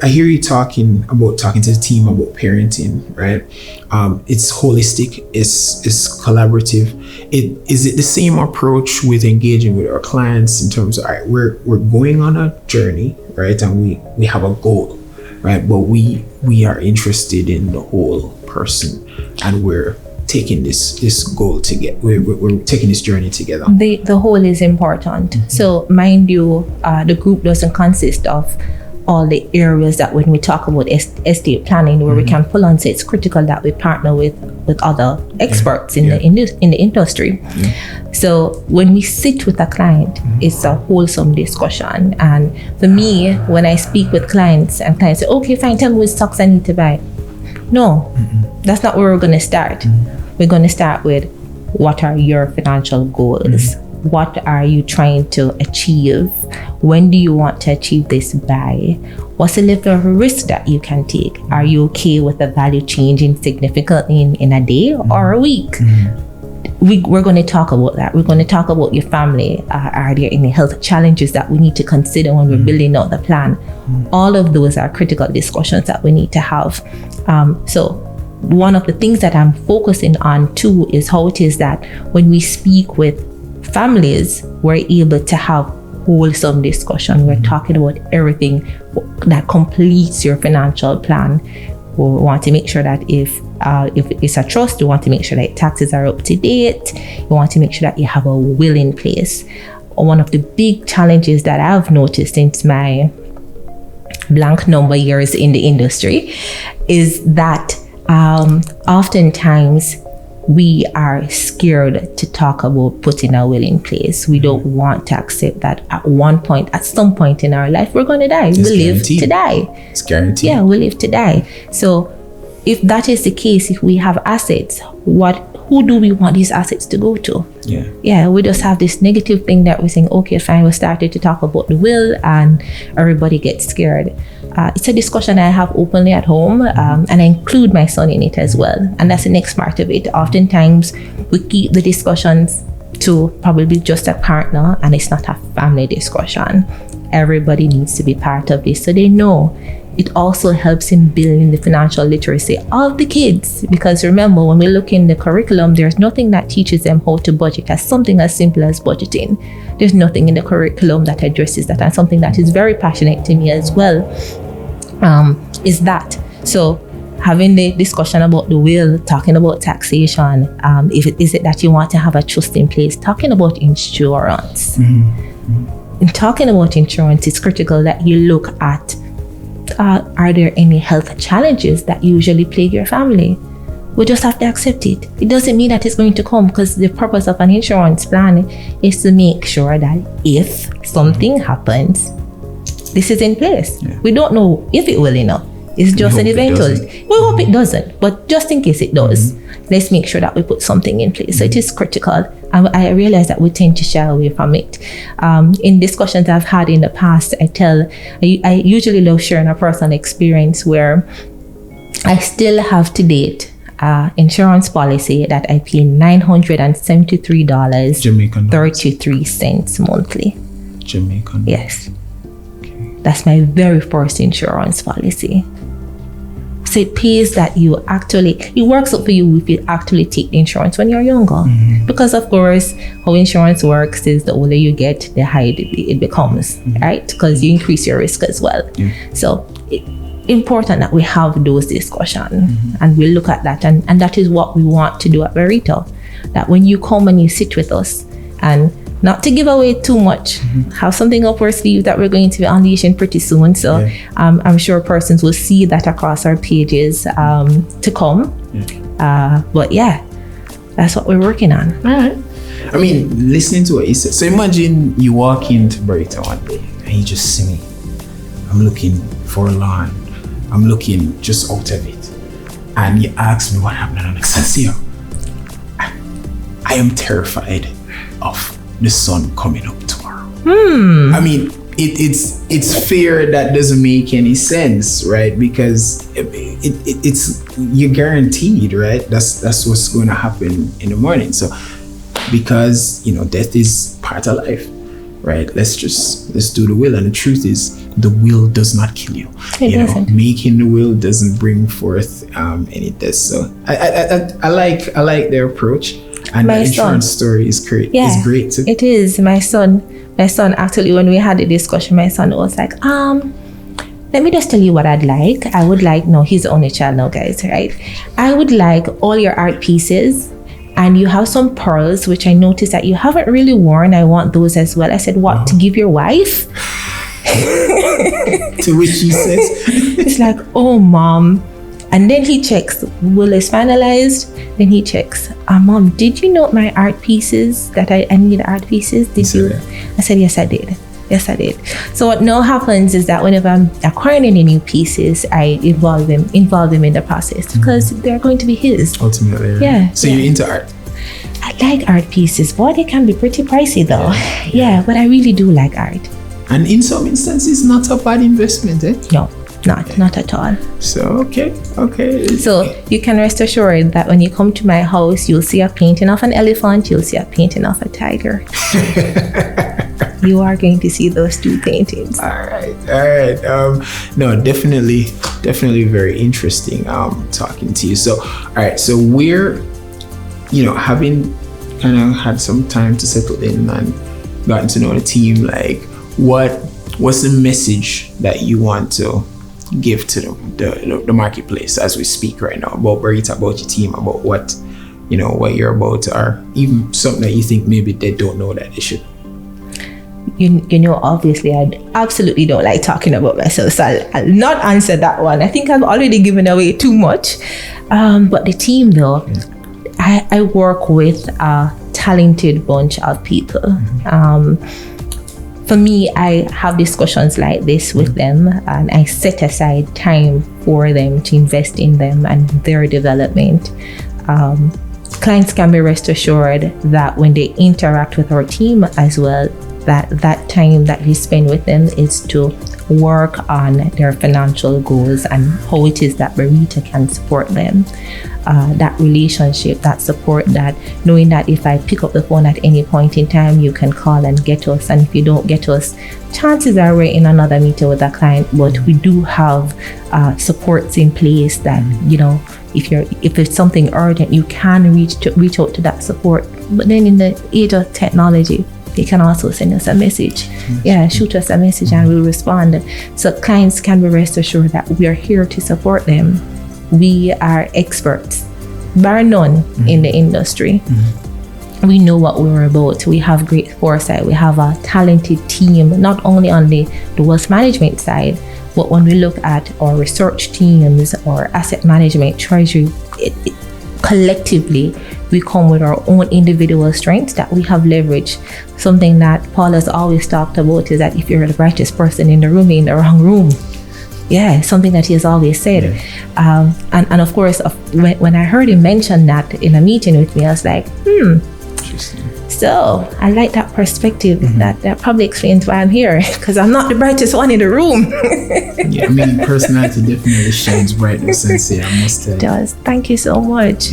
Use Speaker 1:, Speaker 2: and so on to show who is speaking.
Speaker 1: I hear you talking to the team about parenting, right? It's holistic, it's collaborative. Is it the same approach with engaging with our clients in terms of, all right, we're going on a journey, right? And we have a goal, right? But we are interested in the whole person, and we're taking this goal together. We're taking this journey together.
Speaker 2: The whole is important. Mm-hmm. So mind you, the group doesn't consist of all the areas that when we talk about estate planning, where we can pull on, say it's critical that we partner with other experts in the industry. Yeah. So when we sit with a client, it's a wholesome discussion. And for me, when I speak with clients and clients say, okay, fine, tell me which stocks I need to buy. No, that's not where we're going to start. We're going to start with, what are your financial goals? What are you trying to achieve? When do you want to achieve this by? What's the level of risk that you can take? Are you okay with the value changing significantly in a day or a week? We're going to talk about that. We're going to talk about your family. Are there any health challenges that we need to consider when we're building out the plan? All of those are critical discussions that we need to have. So one of the things that I'm focusing on too is how it is that when we speak with families, we're able to have wholesome discussion. We're talking about everything that completes your financial plan. We want to make sure that if it's a trust, we want to make sure that taxes are up to date. We want to make sure that you have a will in place. One of the big challenges that I've noticed since my blank number years in the industry is that oftentimes we are scared to talk about putting a will in place. We don't want to accept that at some point in our life, we're going to die. We live to die.
Speaker 1: It's guaranteed.
Speaker 2: Yeah, we live to die. So if that is the case, if we have assets, who do we want these assets to go to? Yeah, we just have this negative thing that we're saying, okay, fine, we started to talk about the will and everybody gets scared. It's a discussion I have openly at home, and I include my son in it as well. And that's the next part of it. Oftentimes, we keep the discussions to probably just a partner, and it's not a family discussion. Everybody needs to be part of this so they know. It also helps in building the financial literacy of the kids, because remember, when we look in the curriculum, there's nothing that teaches them how to budget as something as simple as budgeting. There's nothing in the curriculum that addresses that, and something that is very passionate to me as well is that. So having the discussion about the will, talking about taxation, if it is it that you want to have a trust in place, talking about insurance. In talking about insurance, it's critical that you look at are there any health challenges that usually plague your family? We just have to accept it. It doesn't mean that it's going to come, because the purpose of an insurance plan is to make sure that if something happens, this is in place. We don't know if it will enough. It's just an eventuality. We hope it doesn't, but just in case it does, let's make sure that we put something in place. So it is critical. And I realize that we tend to shy away from it. In discussions I've had in the past, I usually love sharing a personal experience where I still have to date insurance policy that I pay $973
Speaker 1: Jamaican
Speaker 2: 33 cents monthly.
Speaker 1: Jamaican.
Speaker 2: Yes. Okay. That's my very first insurance policy. So it pays that it works out for you if you actually take the insurance when you're younger. Because of course, how insurance works is the older you get, the higher it becomes, right? Because you increase your risk as well. So important that we have those discussions and we look at that. And that is what we want to do at Barita. That when you come and you sit with us, and not to give away too much, have something up our sleeve that we're going to be unleashing pretty soon. So I'm sure persons will see that across our pages to come. But yeah, that's what we're working on.
Speaker 1: All right. I mean, listening to what you said. So imagine you walk into Barita one day and you just see me. I'm looking for a lawn. I'm looking just out of it. And you ask me what happened. And I'm like, Sancia, I am terrified of the sun coming up tomorrow. I mean, it's fear that doesn't make any sense, right? Because it's you're guaranteed, right? That's what's going to happen in the morning. So because death is part of life, right? Let's do the will. And the truth is, the will does not kill you.
Speaker 2: It doesn't.
Speaker 1: Making the will doesn't bring forth any death. So I like their approach, and the insurance story is great.
Speaker 2: Yeah,
Speaker 1: it's great too.
Speaker 2: It is. My son actually, when we had the discussion, my son was like, let me just tell you what I'd like. I would like, no, he's the only child now, guys, right? I would like all your art pieces, and you have some pearls, which I noticed that you haven't really worn. I want those as well. I said, what, to give your wife?
Speaker 1: To which he says,
Speaker 2: it's like, oh, Mom. And then he checks, will is finalized? Then he checks, Mom, did you note my art pieces, that I need art pieces? Did you? I said, yes, I did. Yes, I did. So what now happens is that whenever I'm acquiring any new pieces, I involve them in the process, because they're going to be his.
Speaker 1: Ultimately. Right?
Speaker 2: Yeah.
Speaker 1: So you're into art?
Speaker 2: I like art pieces. Boy, they can be pretty pricey though. Yeah, but I really do like art.
Speaker 1: And in some instances, not a bad investment, eh?
Speaker 2: No, not at all.
Speaker 1: So, okay.
Speaker 2: So you can rest assured that when you come to my house, you'll see a painting of an elephant, you'll see a painting of a tiger. You are going to see those two paintings.
Speaker 1: All right. No, definitely very interesting talking to you. So, all right. So we're, having kind of had some time to settle in and gotten to know the team. Like, what's the message that you want to give to the marketplace as we speak right now about Barita, about your team, about what you're about, or even something that you think maybe they don't know that they should?
Speaker 2: Obviously, I absolutely don't like talking about myself, so I'll not answer that one. I think I've already given away too much. But the team, though, I work with a talented bunch of people. For me, I have discussions like this with them, and I set aside time for them to invest in them and their development. Clients can be rest assured that when they interact with our team as well, that time that we spend with them is to work on their financial goals and how it is that Barita can support them. That relationship, that support, that knowing that if I pick up the phone at any point in time, you can call and get us. And if you don't get us, chances are we're in another meeting with a client, but we do have supports in place that, if it's something urgent, you can reach out to that support. But then in the age of technology, they can also send us a message. Shoot us a message and we'll respond. So clients can be rest assured that we are here to support them. We are experts, bar none, in the industry. We know what we're about. We have great foresight. We have a talented team, not only on the wealth management side, but when we look at our research teams or asset management, treasury, collectively, we come with our own individual strengths that we have leveraged. Something that Paul has always talked about is that if you're the brightest person in the room, you're in the wrong room. Yeah, something that he has always said. And of course, when I heard him mention that in a meeting with me, I was like, Interesting. So I like that perspective. That probably explains why I'm here, because I'm not the brightest one in the room.
Speaker 1: Personality definitely shines bright in Sancia, I must tell you.
Speaker 2: It does. Thank you so much.